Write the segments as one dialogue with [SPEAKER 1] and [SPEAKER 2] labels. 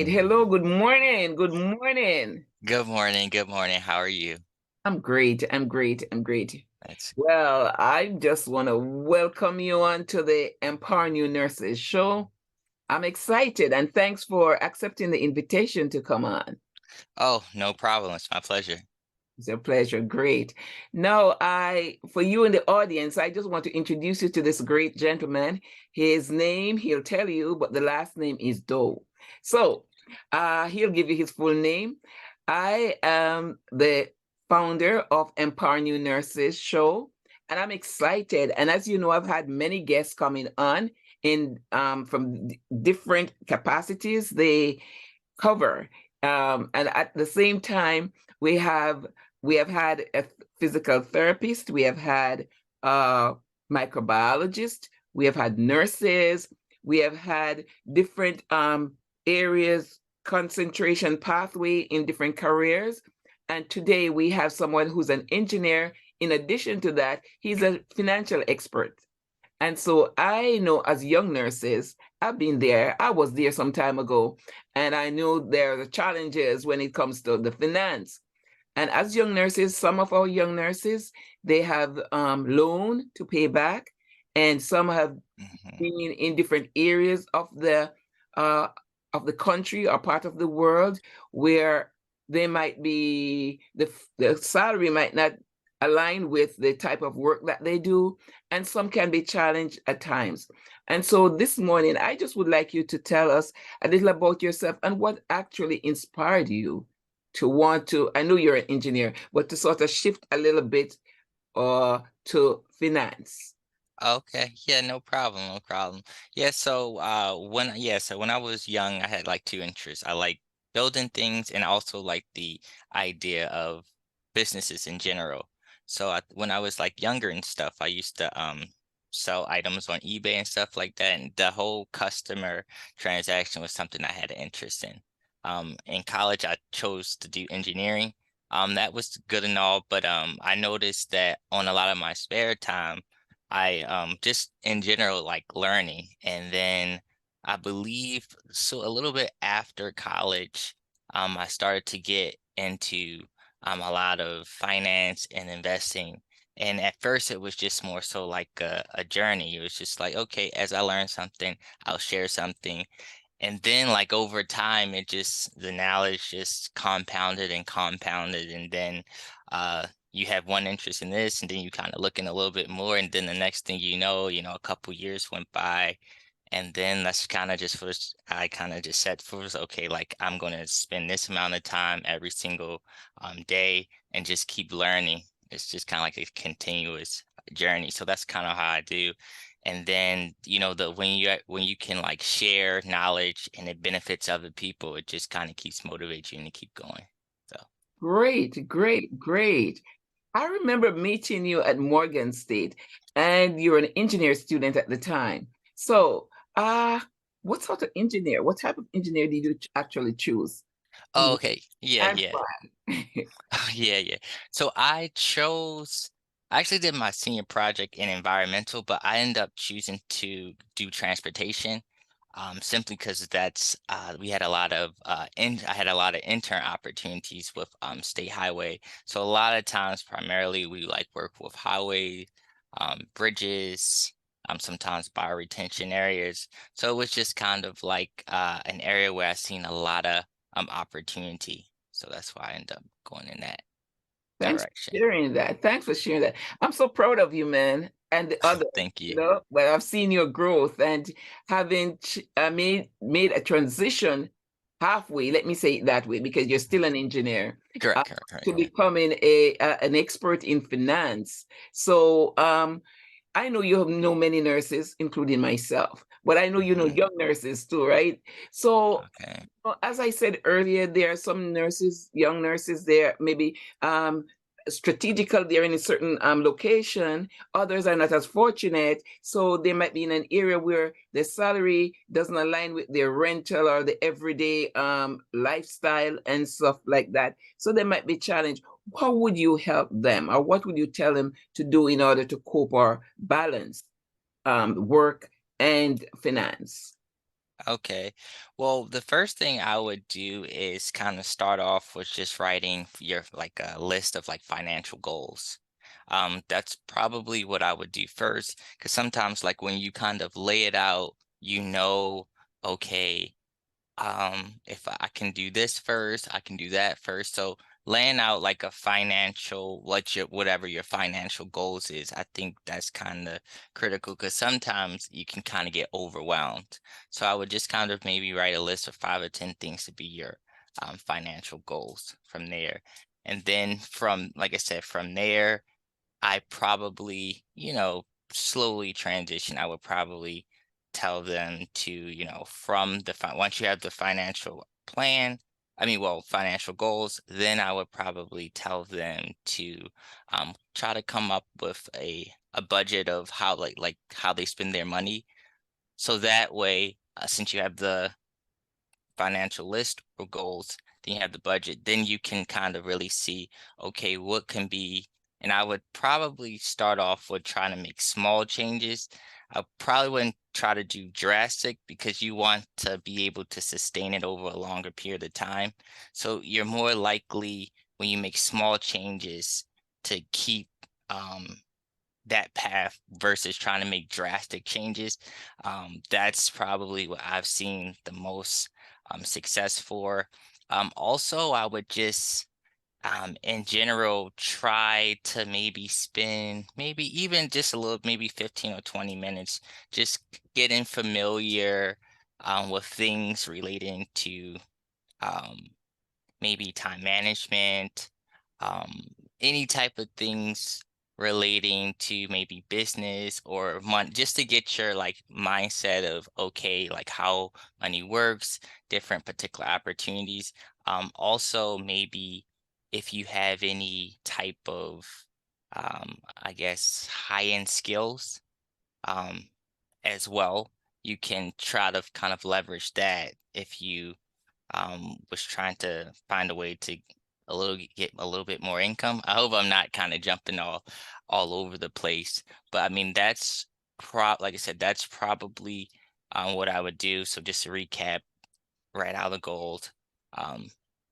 [SPEAKER 1] right. Hello. Good morning. Good morning.
[SPEAKER 2] Good morning. Good morning. How are you?
[SPEAKER 1] I'm great. I'm great. I'm great.
[SPEAKER 2] That's
[SPEAKER 1] Well, I just want to welcome you on to the Empower New Nurses show. I'm excited and thanks for accepting the invitation to come on.
[SPEAKER 2] Oh, no problem. It's my pleasure.
[SPEAKER 1] It's a pleasure. Great. Now, for you in the audience, I just want to introduce you to this great gentleman. His name, he'll tell you, but the last name is Doe. So, he'll give you his full name. I am the founder of Empower New Nurses show, and I'm excited. And as you know, I've had many guests coming on in from different capacities they cover. And at the same time, we have we have had a physical therapist, we have had a microbiologist, we have had nurses, we have had different areas, concentration pathway in different careers. And today we have someone who's an engineer. In addition to that, he's a financial expert. And so I know as young nurses, I've been there. I was there some time ago, and I know there are challenges when it comes to the finance. And as young nurses, some of our young nurses, they have loan to pay back, and some have
[SPEAKER 2] Hmm.
[SPEAKER 1] been in different areas uh, of the country or part of the world where they might be the salary might not align with the type of work that they do, and some can be challenged at times. And so this morning, I just would like you to tell us a little about yourself and what actually inspired you to want to. I know you're an engineer, but to sort of shift a little bit to finance.
[SPEAKER 2] Okay. Yeah, no problem. No problem. So when I was young, I had like two interests. I like building things and also like the idea of businesses in general. When I was like younger and stuff, I used to sell items on eBay and stuff like that. And the whole customer transaction was something I had an interest in. In college, I chose to do engineering. That was good and all, but I noticed that on a lot of my spare time, I just in general like learning. And then I believe so a little bit after college, I started to get into a lot of finance and investing. And at first it was just more so like a journey. It was just like, okay, as I learn something, I'll share something. And then like over time, the knowledge just compounded and compounded. And then you have one interest in this, and then you kind of look in a little bit more. And then the next thing a couple years went by. And then that's kind of just was, I kind of just set for, okay, like I'm going to spend this amount of time every single day and just keep learning. It's just kind of like a continuous journey. So that's kind of how I do. And then, the when you can like share knowledge and it benefits other people, it just kind of keeps motivating you to keep going. So,
[SPEAKER 1] Great, great, great. I remember meeting you at Morgan State, and you were an engineer student at the time. So, uh, what sort of engineer, what type of engineer did you actually choose?
[SPEAKER 2] oh,
[SPEAKER 1] And
[SPEAKER 2] okay. Yeah,
[SPEAKER 1] and
[SPEAKER 2] yeah.
[SPEAKER 1] why?
[SPEAKER 2] Yeah, yeah. So I actually did my senior project in environmental, but I ended up choosing to do transportation, simply because we had a lot of I had a lot of intern opportunities with state highway. So a lot of times, primarily, we like work with highway, bridges, sometimes bioretention areas. So it was just kind of like an area where I seen a lot of opportunity. So that's why I end up going in that
[SPEAKER 1] Thanks for
[SPEAKER 2] direction.
[SPEAKER 1] sharing that. Thanks for sharing that. I'm so proud of you, man, and the others.
[SPEAKER 2] Thank
[SPEAKER 1] You
[SPEAKER 2] you.
[SPEAKER 1] know, but I've seen your growth and having made a transition halfway. Let me say it that way, because you're still an engineer, uh,
[SPEAKER 2] Correct, correct, correct.
[SPEAKER 1] to
[SPEAKER 2] Yeah.
[SPEAKER 1] becoming an expert in finance. So, I know you know many nurses, including myself, but I know you know
[SPEAKER 2] Mhm.
[SPEAKER 1] young nurses too, right? So,
[SPEAKER 2] Okay.
[SPEAKER 1] as I said earlier, there are some nurses, young nurses there, maybe strategical, they're in a certain location. Others are not as fortunate. So they might be in an area where the salary doesn't align with their rental or the everyday lifestyle and stuff like that. So they might be challenged. How would you help them, or what would you tell them to do in order to cope or balance work and finance?
[SPEAKER 2] Okay. Well, the first thing I would do is kind of start off with just writing your like a list of like financial goals. That's probably what I would do first, because sometimes like when you kind of lay it out, okay, if I can do this first, I can do that first. So laying out like a financial, whatever your financial goals is, I think that's kind of critical, because sometimes you can kind of get overwhelmed. So I would just kind of maybe write a list of 5 or 10 things to be your financial goals from there. And then from, like I said, from there, I probably, slowly transition. I would probably tell them to, from once you have the financial plan, financial goals, then I would probably tell them to try to come up with a budget of how like how they spend their money. So that way, since you have the financial list or goals, then you have the budget, then you can kind of really see, okay, what can be, and I would probably start off with trying to make small changes. I probably wouldn't try to do drastic, because you want to be able to sustain it over a longer period of time. So you're more likely when you make small changes to keep that path versus trying to make drastic changes. That's probably what I've seen the most success for. Also, I would just, in general, try to maybe spend maybe even just a little, maybe 15 or 20 minutes, just getting familiar with things relating to um, maybe time management, um, any type of things relating to maybe business or money, just to get your like mindset of, okay, like how money works, different particular opportunities. Also maybe if you have any type of I guess high-end skills um as well, you can try to kind of leverage that if you was trying to find a way to get a little bit more income. I hope I'm not kind of jumping all over the place, but I mean that's like I said, that's probably what I would do. So just to recap, write out the goals, um,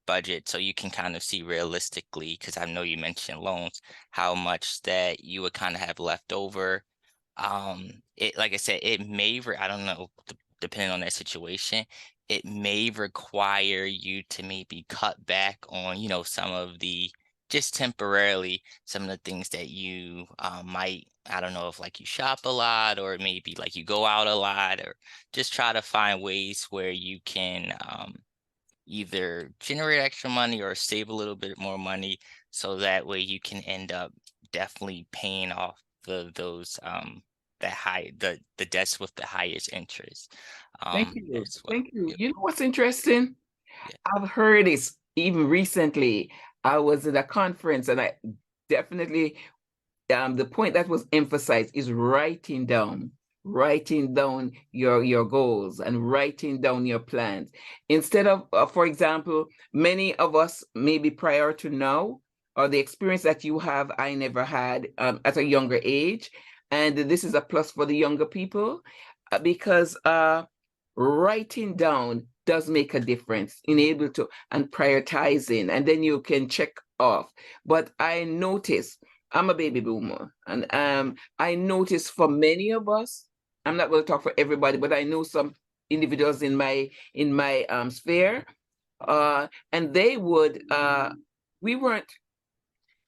[SPEAKER 2] budget, so you can kind of see realistically, because I know you mentioned loans, how much that you would kind of have left over. It, like I said, it may, I don't know, depending on that situation, it may require you to maybe cut back on, some of the, just temporarily, some of the things that you might, I don't know if like you shop a lot, or maybe like you go out a lot, or just try to find ways where you can either generate extra money or save a little bit more money, so that way you can end up definitely paying off those the debts with the highest interest
[SPEAKER 1] Thank you.
[SPEAKER 2] as well.
[SPEAKER 1] Thank you.
[SPEAKER 2] Yep.
[SPEAKER 1] You know what's interesting?
[SPEAKER 2] Yeah.
[SPEAKER 1] I've heard this even recently. I was at a conference and I definitely the point that was emphasized is writing down your goals and writing down your plans instead of for example, many of us maybe prior to now, or the experience that you have I never had at a younger age, and this is a plus for the younger people because writing down does make a difference in able to and prioritizing, and then you can check off. But I notice I'm a baby boomer, and I notice for many of us, I'm not going to talk for everybody, but I know some individuals in my sphere, and they would we weren't,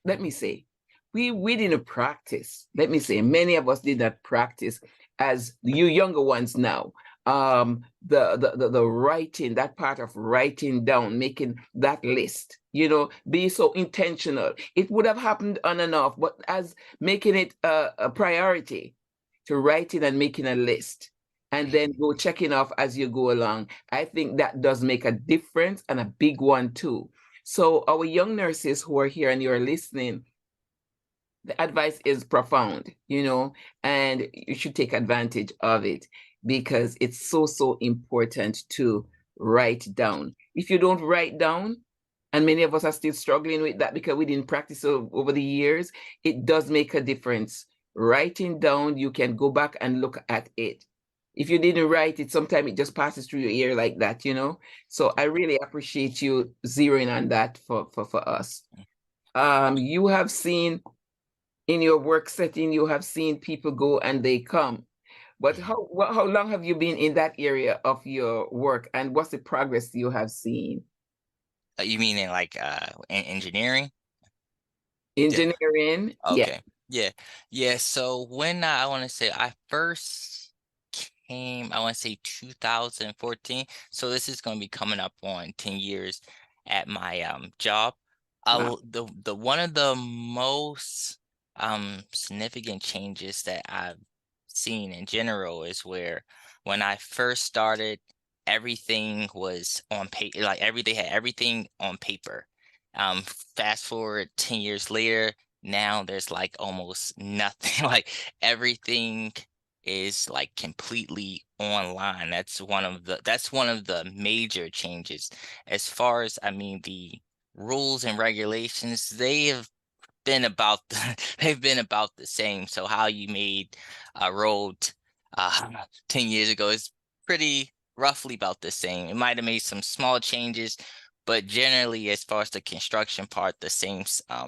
[SPEAKER 1] let me say, we didn't practice. Let me say, many of us did not practice as you younger ones now. The writing, that part of writing down, making that list, be so intentional. It would have happened on and off, but as making it a priority to writing and making a list and then
[SPEAKER 2] Mhm.
[SPEAKER 1] go checking off as you go along. I think that does make a difference, and a big one too. So our young nurses who are here and you're listening, the advice is profound, and you should take advantage of it because it's so, so important to write down. If you don't write down, and many of us are still struggling with that because we didn't practice over the years, it does make a difference. Writing down, you can go back and look at it. if you didn't write it, sometimes it just passes through your ear like that, you know. So I really appreciate you zeroing on that for us. You have seen in your work setting, you have seen people go and they come. But
[SPEAKER 2] Mhm.
[SPEAKER 1] how long have you been in that area of your work, and what's the progress you have seen?
[SPEAKER 2] You mean in like in engineering? Yeah.
[SPEAKER 1] Engineering, yeah.
[SPEAKER 2] Okay. Yeah. Yeah. So when I want to say I first came, I want to say 2014. So this is going to be coming up on 10 years at my job.
[SPEAKER 1] Wow.
[SPEAKER 2] The one of the most significant changes that I've seen in general is where when I first started, everything was on paper, like they had everything on paper. Fast forward 10 years later, now there's like almost nothing. Like everything is like completely online. That's one of the major changes. As far as I mean the rules and regulations, they have been about they've been about the same. So how you made a road 10 years ago is pretty roughly about the same. It might have made some small changes, but generally, as far as the construction part, the same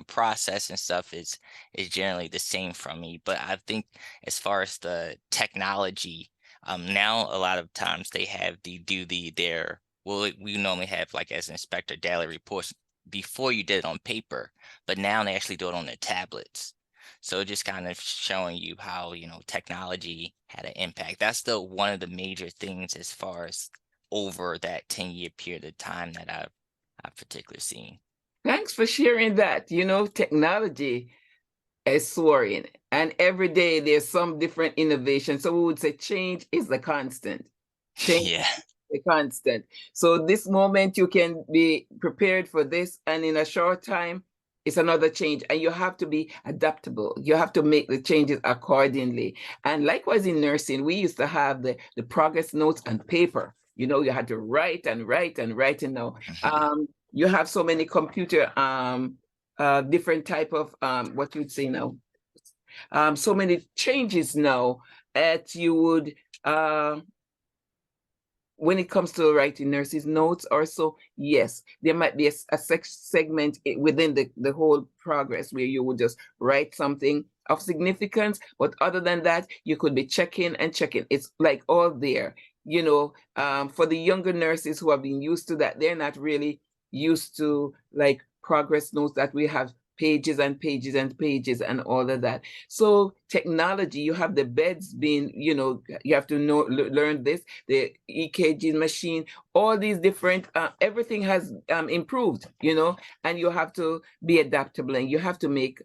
[SPEAKER 2] process and stuff is generally the same from me. But I think as far as the technology, now a lot of times they have the do the their well, we normally have like as an inspector daily reports before you did it on paper, but now they actually do it on their tablets. So just kind of showing you how, technology had an impact. That's the one of the major things as far as over that 10-year period of time that I've particularly seen.
[SPEAKER 1] Thanks for sharing that. You know, technology is soaring, and every day there's some different innovation. So we would say change is the constant. Change
[SPEAKER 2] Yeah.
[SPEAKER 1] a constant. So this moment you can be prepared for this, and in a short time, it's another change. And you have to be adaptable. You have to make the changes accordingly. And likewise in nursing, we used to have the progress notes on paper. You know, you had to write and write and write. And now
[SPEAKER 2] Mhm.
[SPEAKER 1] you have so many computer different type of what you'd say now. So many changes now that you would when it comes to writing nurses notes or so, yes, there might be a segment within the whole progress where you would just write something of significance, but other than that you could be checking and checking. It's like all there, you know. For the younger nurses who have been used to that, they're not really used to like progress notes that we have pages and pages and pages and all of that. So technology, you have the beds being, you know, you have to learn this, the EKG machine, all these different, everything has improved, you know, and you have to be adaptable and you have to make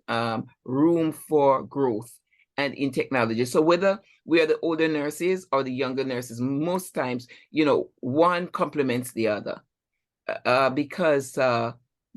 [SPEAKER 1] room for growth and in technology. So whether we are the older nurses or the younger nurses, most times, you know, one complements the other because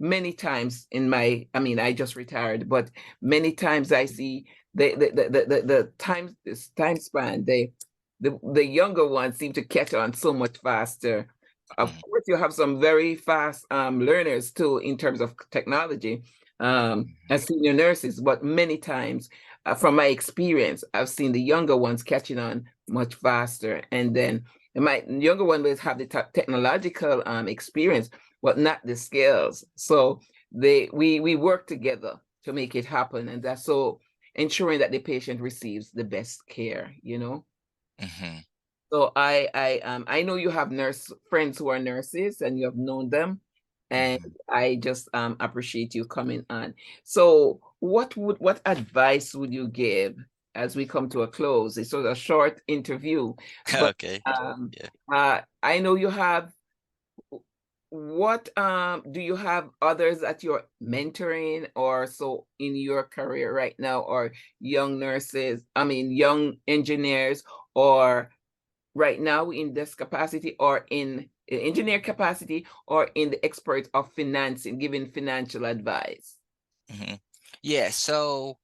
[SPEAKER 1] many times in my, I mean, I just retired, but many times I see the time, this time span, the younger ones seem to catch on so much faster. Of
[SPEAKER 2] Mhm.
[SPEAKER 1] course, you have some very fast learners too in terms of technology as senior nurses, but many times, from my experience, I've seen the younger ones catching on much faster, and then my younger one will have the technological experience, but not the skills. So we work together to make it happen, and that's so ensuring that the patient receives the best care. You know.
[SPEAKER 2] Mhm.
[SPEAKER 1] So I know you have nurse friends who are nurses and you have known them, and
[SPEAKER 2] Mhm.
[SPEAKER 1] I just appreciate you coming on. So what advice would you give as we come to a close? It's sort of a short interview, but
[SPEAKER 2] Okay.
[SPEAKER 1] um
[SPEAKER 2] Yeah.
[SPEAKER 1] I know you have what do you have others that you're mentoring or so in your career right now, or young nurses, I mean young engineers, or right now in this capacity or in engineer capacity or in the expert of financing, giving financial advice?
[SPEAKER 2] Mhm. Yeah. So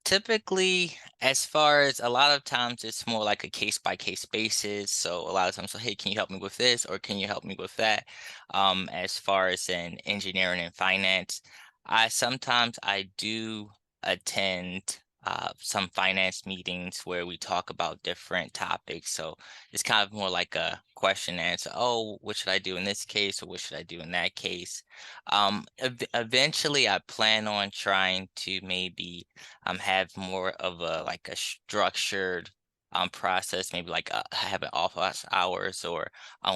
[SPEAKER 2] typically, as far as a lot of times, it's more like a case by case basis. So a lot of times, so hey, can you help me with this, or can you help me with that? As far as in engineering and finance, I do attend some finance meetings where we talk about different topics. So it's kind of more like a question and answer. Oh, what should I do in this case, or what should I do in that case? Eventually, I plan on trying to maybe have more of a like a structured process, maybe like have an office hours or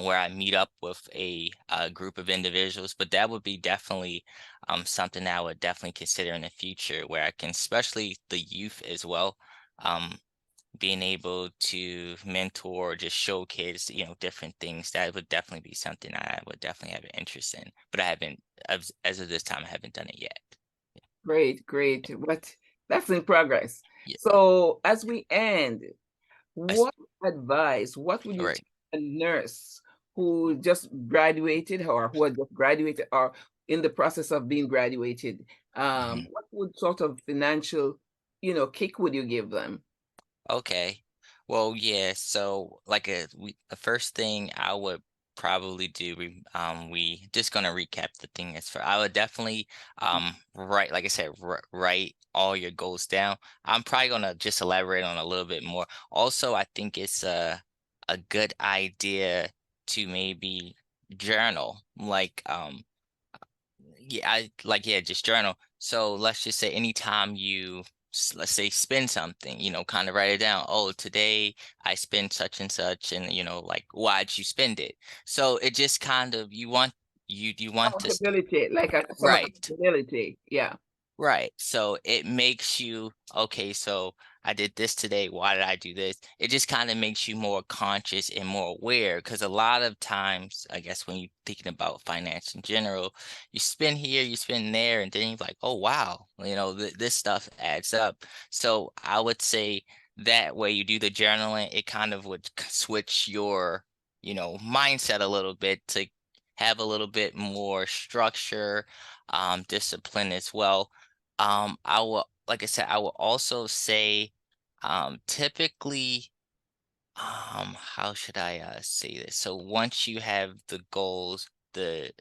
[SPEAKER 2] where I meet up with a group of individuals. But that would be definitely something that I would definitely consider in the future, where I can, especially the youth as well, um, being able to mentor or just show kids, different things. That would definitely be something I would definitely have an interest in. But I haven't, as of this time, I haven't done it yet.
[SPEAKER 1] Great, great. What that's in progress.
[SPEAKER 2] Yeah.
[SPEAKER 1] So as we end,
[SPEAKER 2] I s-
[SPEAKER 1] what would you
[SPEAKER 2] Right.
[SPEAKER 1] tell a nurse who just graduated or who had just graduated or in the process of being graduated?
[SPEAKER 2] Mhm.
[SPEAKER 1] What would sort of financial, kick would you give them?
[SPEAKER 2] Okay. Well, yeah. So, like, the first thing I would probably do, we just gonna recap the thing as for I would definitely, write, like I said, write all your goals down. I'm probably gonna just elaborate on a little bit more. Also, I think it's a good idea to maybe journal, like, yeah, yeah, just journal. So let's just say anytime you, let's say, spend something, kind of write it down. Oh, today I spent such and such, and like, why'd you spend it? So it just kind of, you want to
[SPEAKER 1] Accountability, like some
[SPEAKER 2] right.
[SPEAKER 1] accountability. Yeah.
[SPEAKER 2] Right. So it makes you, okay, so I did this today. Why did I do this? It just kind of makes you more conscious and more aware, because a lot of times, I guess, when you're thinking about finance in general, you spend here, you spend there, and then you're like, oh, wow, this stuff adds up. So I would say that way you do the journaling, it kind of would switch your, mindset a little bit to have a little bit more structure, discipline as well. I will, like I said, I will also say, typically, how should I say this? So once you have the goals, the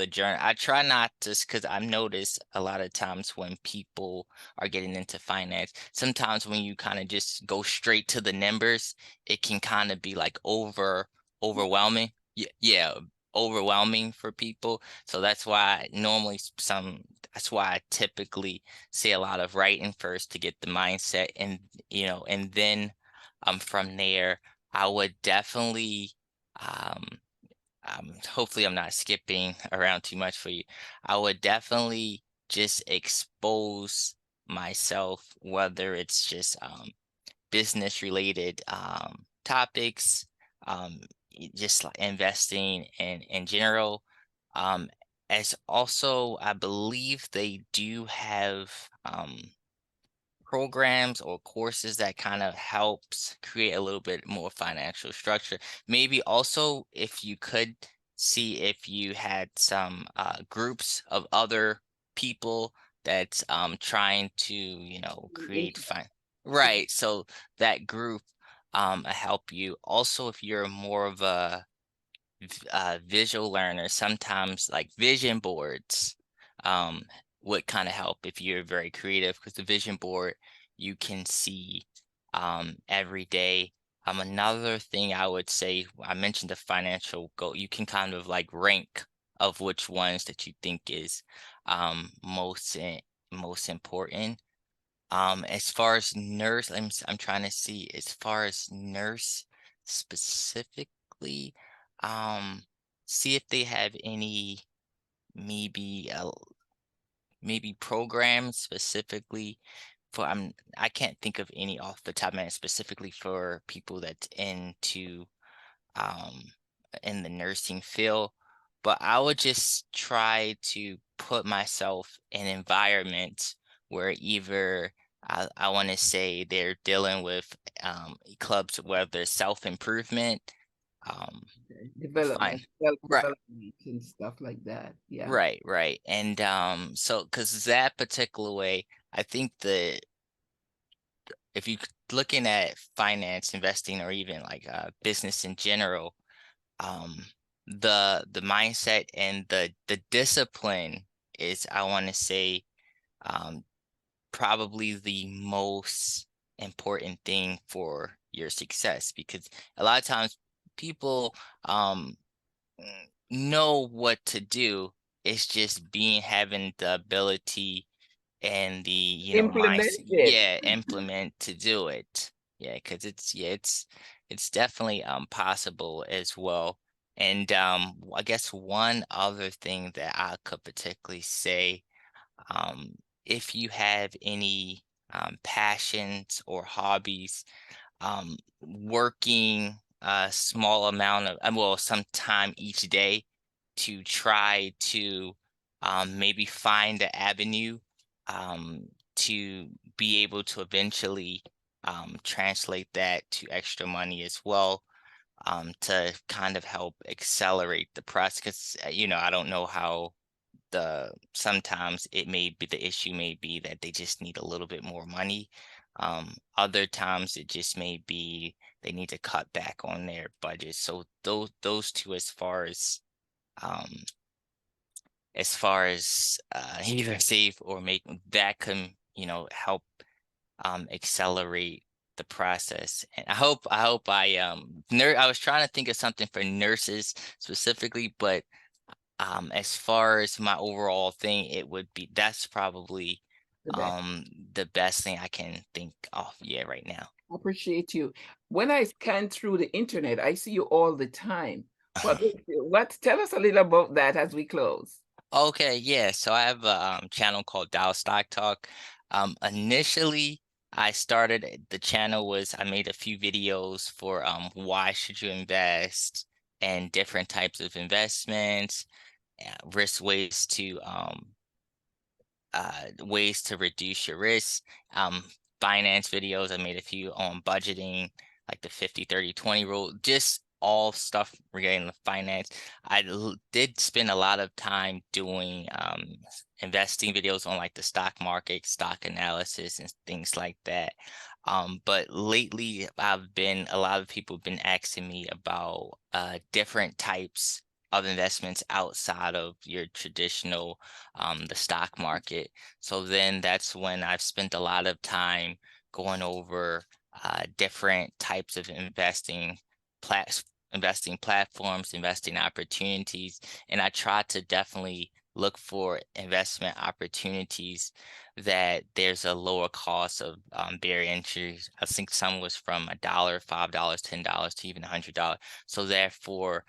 [SPEAKER 2] journey, I try not to, because I've noticed a lot of times when people are getting into finance, sometimes when you kind of just go straight to the numbers, it can kind of be like overwhelming. Yeah, yeah, overwhelming for people. So that's why normally that's why I typically say a lot of writing first to get the mindset, and then from there I would definitely um hopefully I'm not skipping around too much for you. I would definitely just expose myself, whether it's just business related topics, just like investing in general. Um, as also, I believe they do have programs or courses that kind of helps create a little bit more financial structure. Maybe also if you could see if you had some groups of other people that's trying to, create right. So that group help you. Also, if you're more of a visual learner, sometimes like vision boards um, would kind of help if you're very creative, because the vision board you can see every day. Another thing I would say, I mentioned the financial goal. You can kind of like rank of which ones that you think is most important. As far as nurse, I'm trying to see, as far as nurse specifically, um, see if they have any, maybe maybe programs specifically for, I can't think of any off the top of my head specifically for people that's um in the nursing field, but I would just try to put myself in environments where either I want to say they're dealing with clubs where there's self-improvement, um
[SPEAKER 1] Okay.
[SPEAKER 2] fine,
[SPEAKER 1] Development,
[SPEAKER 2] right,
[SPEAKER 1] self-development and stuff like that. Yeah.
[SPEAKER 2] right, and so because that particular way, I think the if you looking at finance investing or even like business in general, um the mindset and the discipline is, I want to say, um probably the most important thing for your success, because a lot of times people know what to do. It's just being having the ability and the
[SPEAKER 1] Implement
[SPEAKER 2] mindset,
[SPEAKER 1] it.
[SPEAKER 2] yeah, implement to do it. Yeah, because it's definitely possible as well. And I guess one other thing that I could particularly say, um if you have any passions or hobbies, working a small amount of well, some time each day to try to maybe find an avenue um, to be able to eventually translate that to extra money as well, to kind of help accelerate the process. Because I don't know how the sometimes it may be the issue may be that they just need a little bit more money. Other times it just may be they need to cut back on their budget. So those two, um as far as either save or make, that can help accelerate the process. And I was trying to think of something for nurses specifically, but as far as my overall thing, it would be that's probably
[SPEAKER 1] The best.
[SPEAKER 2] the best thing I can think of, yeah, right now.
[SPEAKER 1] I appreciate you. When I scan through the internet, I see you all the time. What tell us a little about that as we close.
[SPEAKER 2] Okay, yeah. So I have a channel called Dow Stock Talk. Initially, I started the channel was I made a few videos for why should you invest and different types of investments, risk ways to reduce your risk. Finance videos. I made a few on budgeting, like the 50-30-20 rule, just all stuff regarding the finance. Did spend a lot of time doing investing videos on like the stock market, stock analysis, and things like that. But lately, a lot of people have been asking me about different types of investments outside of your traditional the stock market. So then that's when I've spent a lot of time going over different types of plat investing platforms, investing opportunities, and I try to definitely look for investment opportunities that there's a lower cost of barrier entry. I think some was from $1, $5, $10 to even $100. So therefore,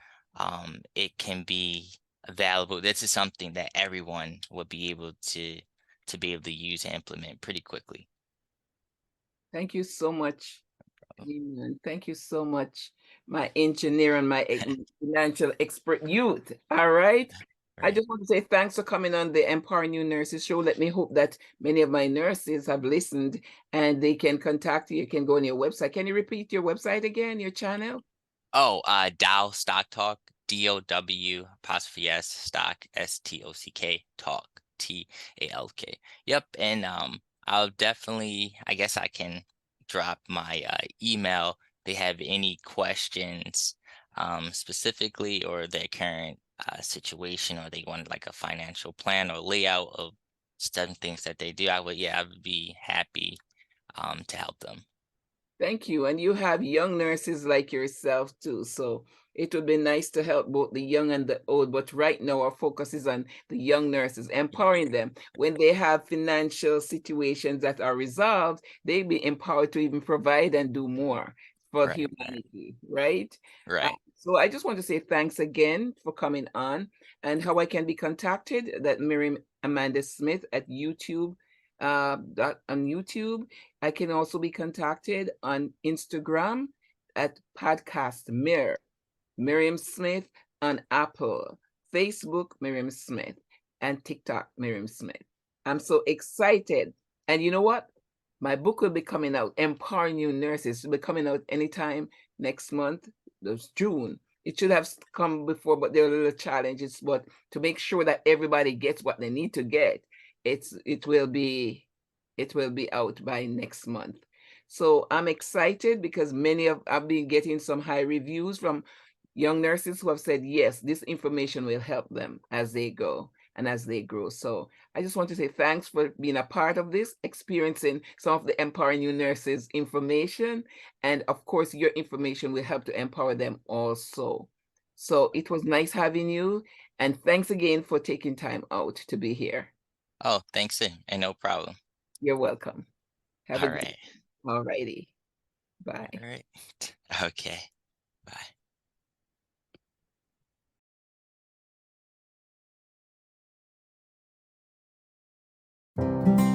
[SPEAKER 2] it can be available. This is something that everyone would be able to use and implement pretty quickly.
[SPEAKER 1] Thank you so much. Amen. Thank you so much, my engineer and my financial expert youth. All right. I
[SPEAKER 2] Right.
[SPEAKER 1] just want to say thanks for coming on the Empowering New Nurses show. Let me hope that many of my nurses have listened and they can contact you. You can go on your website. Can you repeat your website again, your channel?
[SPEAKER 2] Oh, Dow Stock Talk, DOW apostrophe S stock STOCK talk TALK. Yep, and I'll definitely, I guess I can drop my email. They have any questions specifically or their current situation, or they want like a financial plan or layout of certain things that they do. I would be happy to help them.
[SPEAKER 1] Thank you. And you have young nurses like yourself too. So it would be nice to help both the young and the old. But right now, our focus is on the young nurses, empowering them. When they have financial situations that are resolved, they be empowered to even provide and do more for
[SPEAKER 2] Right, right,
[SPEAKER 1] humanity, right?
[SPEAKER 2] right.
[SPEAKER 1] So I just want to say thanks again for coming on, and how I can be contacted, that Miriam Amanda Smith at YouTube, on YouTube. I can also be contacted on Instagram at Podcast Miriam Smith, on Apple, Facebook, Miriam Smith, and TikTok, Miriam Smith. I'm so excited. And you know what? My book will be coming out, Empowering New Nurses, will be coming out anytime next month. That's June. It should have come before, but there are little challenges. But to make sure that everybody gets what they need to get, it will be out by next month. So I'm excited because I've been getting some high reviews from young nurses who have said, yes, this information will help them as they go. and as they grow. So I just want to say thanks for being a part of this, experiencing some of the Empowering You Nurses information. And of course, your information will help to empower them also. So it was nice having you. And thanks again for taking time out to be here.
[SPEAKER 2] Oh, thanks, and no problem.
[SPEAKER 1] You're welcome. Have a
[SPEAKER 2] All
[SPEAKER 1] good,
[SPEAKER 2] right.
[SPEAKER 1] all righty. Bye.
[SPEAKER 2] All right. Okay. Bye.